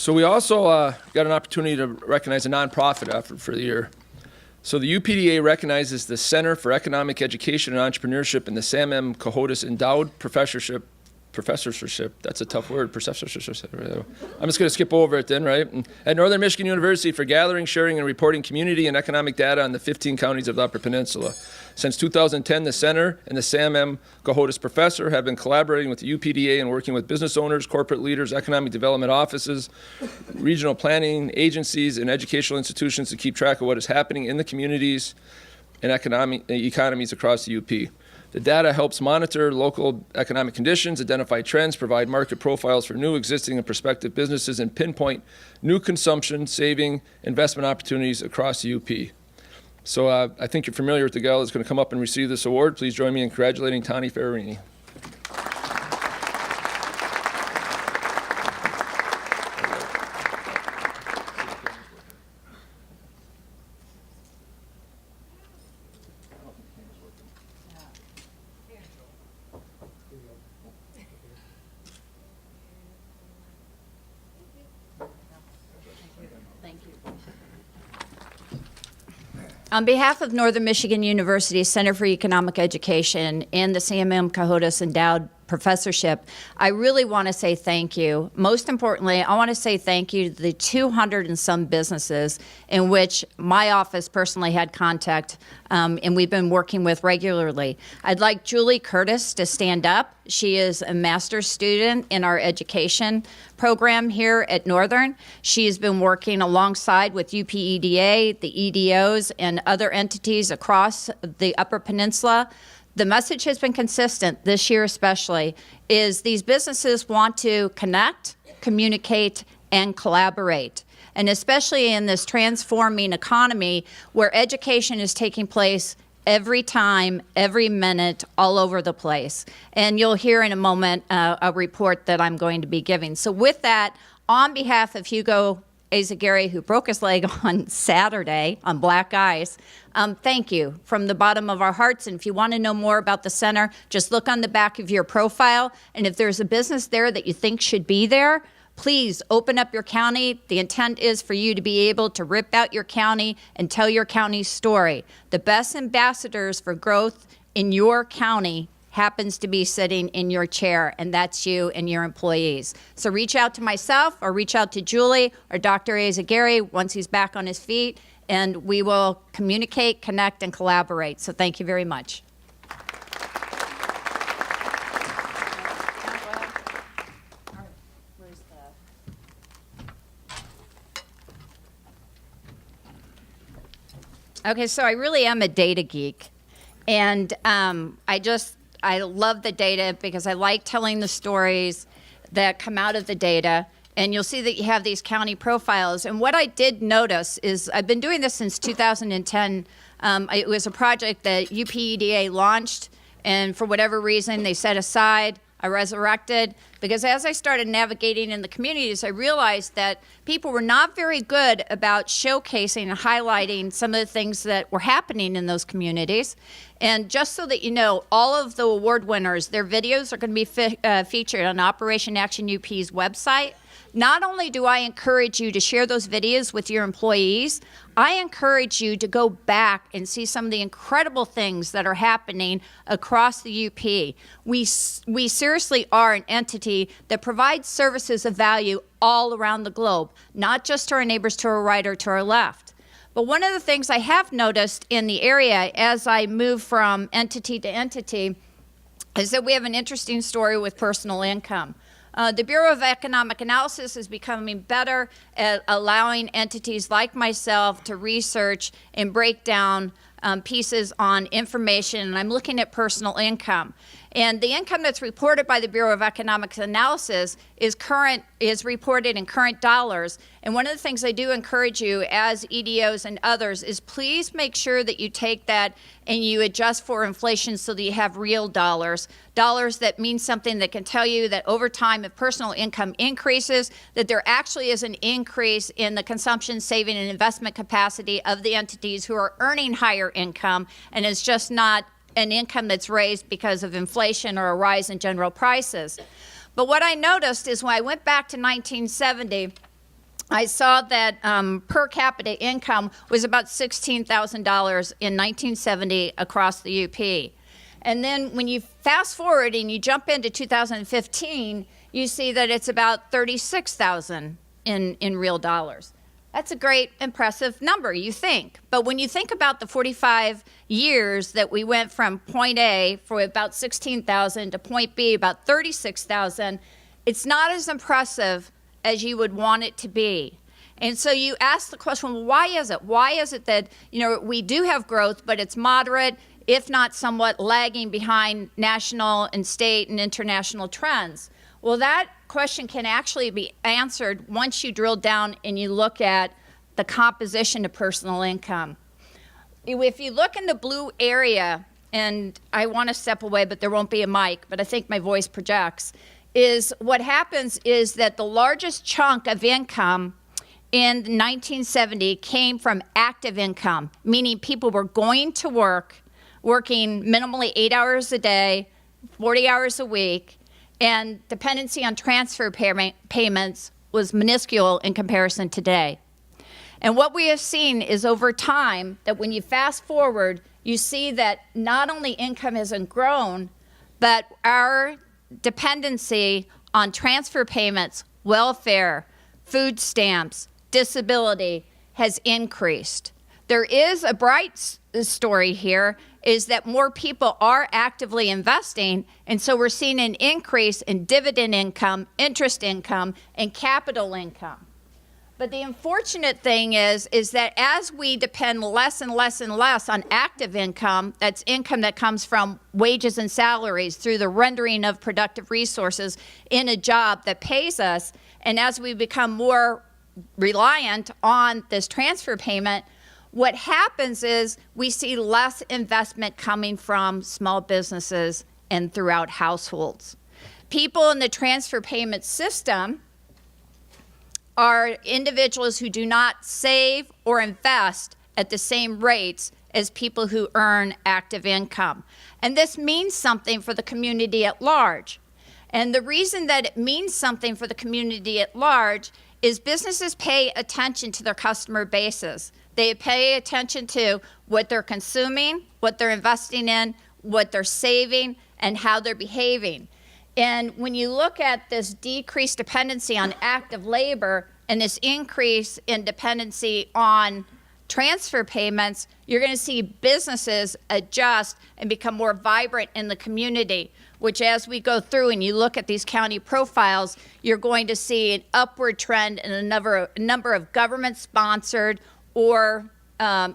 So we also got an opportunity to recognize a nonprofit effort for the year. So the UPDA recognizes the Center for Economic Education and Entrepreneurship and the Sam M. Cohodes Endowed Professorship, that's a tough word, professorship. I'm just going to skip over it then, right? At Northern Michigan University for gathering, sharing, and reporting community and economic data on the 15 counties of the Upper Peninsula. Since 2010, the Center and the Sam M. Cohodes Professor have been collaborating with the UPDA and working with business owners, corporate leaders, economic development offices, regional planning agencies, and educational institutions to keep track of what is happening in the communities and economies across the UP. The data helps monitor local economic conditions, identify trends, provide market profiles for new, existing, and prospective businesses, and pinpoint new consumption, saving, investment opportunities across the UP. So I think you're familiar with the gal that's going to come up and receive this award. Please join me in congratulating Tani Ferrarini. On behalf of Northern Michigan University Center for Economic Education and the Sam M. Cohodes Endowed Professorship, I really want to say thank you. Most importantly, I want to say thank you to the 200 and some businesses in which my office personally had contact and we've been working with regularly. I'd like Julie Curtis to stand up. She is a master's student in our education program here at Northern. She has been working alongside with UPEDA, the EDOs, and other entities across the Upper Peninsula. The message has been consistent this year especially, is these businesses want to connect, communicate, and collaborate. And especially in this transforming economy where education is taking place every time, every minute, all over the place. And you'll hear in a moment a report that I'm going to be giving. So with that, on behalf of Hugo Eyzaguirre, who broke his leg on Saturday on black ice, thank you from the bottom of our hearts. And if you want to know more about the center, just look on the back of your profile. And if there's a business there that you think should be there, please open up your county. The intent is for you to be able to rip out your county and tell your county's story. The best ambassadors for growth in your county happens to be sitting in your chair, and that's you and your employees. So reach out to myself or reach out to Julie or Dr. Eyzaguirre once he's back on his feet, and we will communicate, connect, and collaborate. So thank you very much. Okay, so I really am a data geek, and I love the data because I like telling the stories that come out of the data. And you'll see that you have these county profiles. And what I did notice is I've been doing this since 2010. It was a project that UPEDA launched, and for whatever reason, they set aside. I resurrected because as I started navigating in the communities, I realized that people were not very good about showcasing and highlighting some of the things that were happening in those communities. And just so that you know, all of the award winners, their videos are going to be featured on Operation Action UP's website. Not only do I encourage you to share those videos with your employees, I encourage you to go back and see some of the incredible things that are happening across the UP. We seriously are an entity that provides services of value all around the globe, not just to our neighbors to our right or to our left. But one of the things I have noticed in the area as I move from entity to entity is that we have an interesting story with personal income. The Bureau of Economic Analysis is becoming better at allowing entities like myself to research and break down pieces on information, and I'm looking at personal income. And the income that's reported by the Bureau of Economic Analysis is reported in current dollars. And one of the things I do encourage you as EDOs and others is please make sure that you take that and you adjust for inflation so that you have real dollars that mean something that can tell you that over time if personal income increases, that there actually is an increase in the consumption, saving, and investment capacity of the entities who are earning higher income, and it's just not an income that's raised because of inflation or a rise in general prices. But what I noticed is when I went back to 1970, I saw that per capita income was about $16,000 in 1970 across the UP. And then when you fast forward and you jump into 2015, you see that it's about $36,000 in real dollars. That's a great, impressive number, you think. But when you think about the 45 years that we went from point A for about 16,000 to point B about 36,000, it's not as impressive as you would want it to be. And so you ask the question, well, why is it? Why is it that, we do have growth, but it's moderate, if not somewhat lagging behind national and state and international trends? Well, that question can actually be answered once you drill down and you look at the composition of personal income. If you look in the blue area, and I want to step away, but there won't be a mic, but I think my voice projects, is what happens is that the largest chunk of income in 1970 came from active income, meaning people were going to work, working minimally 8 hours a day, 40 hours a week, and dependency on transfer payments was minuscule in comparison today. And what we have seen is over time that when you fast forward, you see that not only income hasn't grown, but our dependency on transfer payments, welfare, food stamps, disability has increased. There is a bright story here, is that more people are actively investing, and so we're seeing an increase in dividend income, interest income, and capital income. But the unfortunate thing is that as we depend less and less and less on active income, that's income that comes from wages and salaries through the rendering of productive resources in a job that pays us, and as we become more reliant on this transfer payment, what happens is we see less investment coming from small businesses and throughout households. People in the transfer payment system are individuals who do not save or invest at the same rates as people who earn active income. And this means something for the community at large. And the reason that it means something for the community at large is businesses pay attention to their customer bases. They pay attention to what they're consuming, what they're investing in, what they're saving, and how they're behaving. And when you look at this decreased dependency on active labor and this increase in dependency on transfer payments, you're going to see businesses adjust and become more vibrant in the community, which as we go through and you look at these county profiles, you're going to see an upward trend in a number of government-sponsored or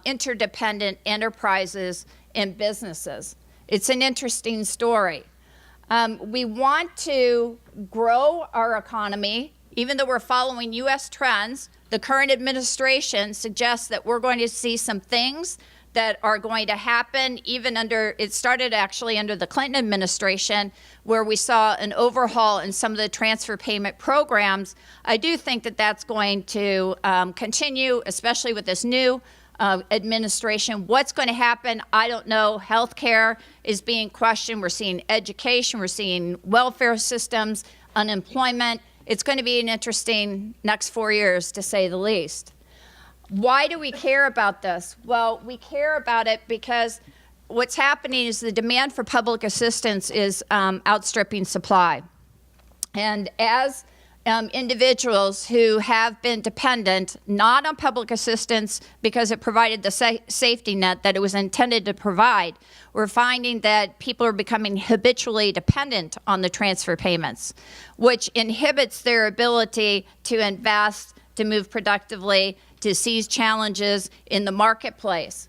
interdependent enterprises and businesses. It's an interesting story. We want to grow our economy, even though we're following U.S. trends. The current administration suggests that we're going to see some things that are going to happen even it started actually under the Clinton administration, where we saw an overhaul in some of the transfer payment programs. I do think that that's going to continue, especially with this new administration. What's going to happen? I don't know. Healthcare is being questioned. We're seeing education. We're seeing welfare systems, unemployment. It's going to be an interesting next 4 years, to say the least. Why do we care about this? Well, we care about it because what's happening is the demand for public assistance is outstripping supply. And as individuals who have been dependent not on public assistance because it provided the safety net that it was intended to provide, we're finding that people are becoming habitually dependent on the transfer payments, which inhibits their ability to invest, to move productively, to seize challenges in the marketplace.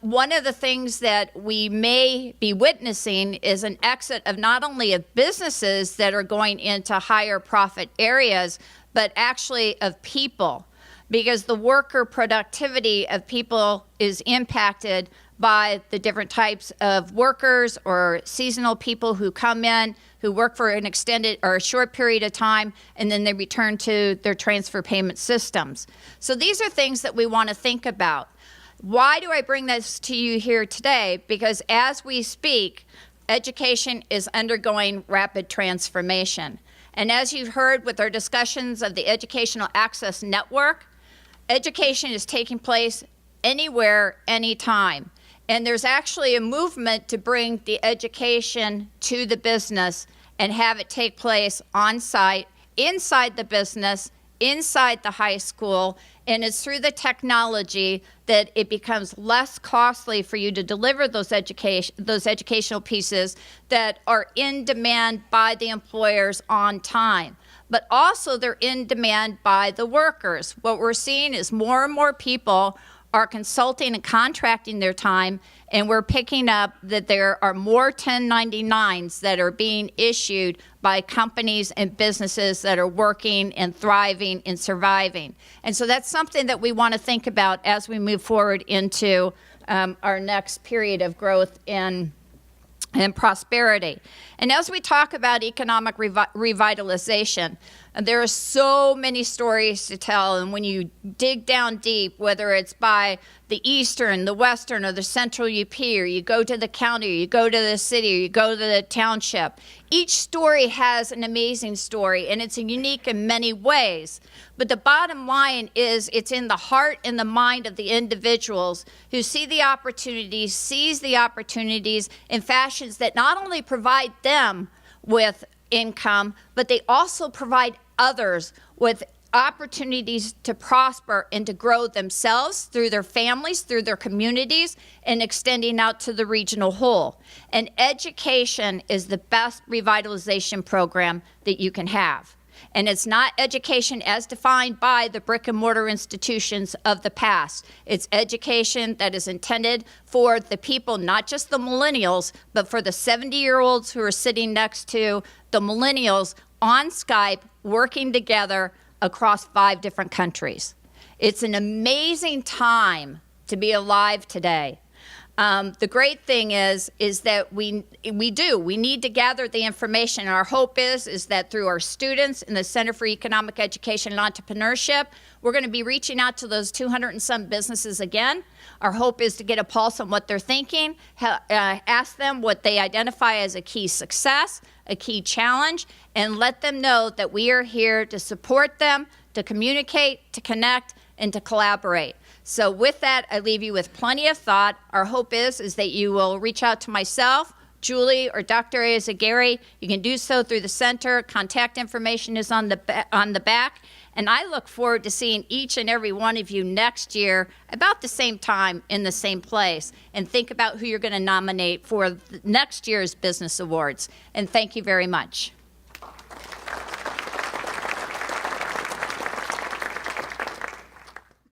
One of the things that we may be witnessing is an exit of not only of businesses that are going into higher profit areas, but actually of people, because the worker productivity of people is impacted by the different types of workers or seasonal people who come in, who work for an extended or a short period of time, and then they return to their transfer payment systems. So these are things that we want to think about. Why do I bring this to you here today? Because as we speak, education is undergoing rapid transformation. And as you've heard with our discussions of the Educational Access Network, education is taking place anywhere, anytime. And there's actually a movement to bring the education to the business and have it take place on site, inside the business, inside the high school, and it's through the technology that it becomes less costly for you to deliver those educational pieces that are in demand by the employers on time. But also they're in demand by the workers. What we're seeing is more and more people are consulting and contracting their time, and we're picking up that there are more 1099s that are being issued by companies and businesses that are working and thriving and surviving. And so that's something that we want to think about as we move forward into our next period of growth and prosperity. And as we talk about economic revitalization, there are so many stories to tell, and when you dig down deep, whether it's by the Eastern, the Western, or the Central UP, or you go to the county, or you go to the city, or you go to the township, each story has an amazing story, and it's unique in many ways. But the bottom line is it's in the heart and the mind of the individuals who see the opportunities, seize the opportunities in fashions that not only provide them with income, but they also provide others with opportunities to prosper and to grow themselves through their families, through their communities, and extending out to the regional whole. And education is the best revitalization program that you can have. And it's not education as defined by the brick and mortar institutions of the past. It's education that is intended for the people, not just the millennials, but for the 70-year-olds who are sitting next to the millennials on Skype, working together across 5 different countries. It's an amazing time to be alive today. The great thing is that we need to gather the information. Our hope is that through our students in the Center for Economic Education and Entrepreneurship, we're going to be reaching out to those 200 and some businesses again. Our hope is to get a pulse on what they're thinking, ask them what they identify as a key success, a key challenge, and let them know that we are here to support them, to communicate, to connect, and to collaborate. So with that, I leave you with plenty of thought. Our hope is that you will reach out to myself, Julie, or Dr. Eyzaguirre. You can do so through the center. Contact information is on the back. And I look forward to seeing each and every one of you next year about the same time in the same place. And think about who you're going to nominate for next year's Business Awards. And thank you very much.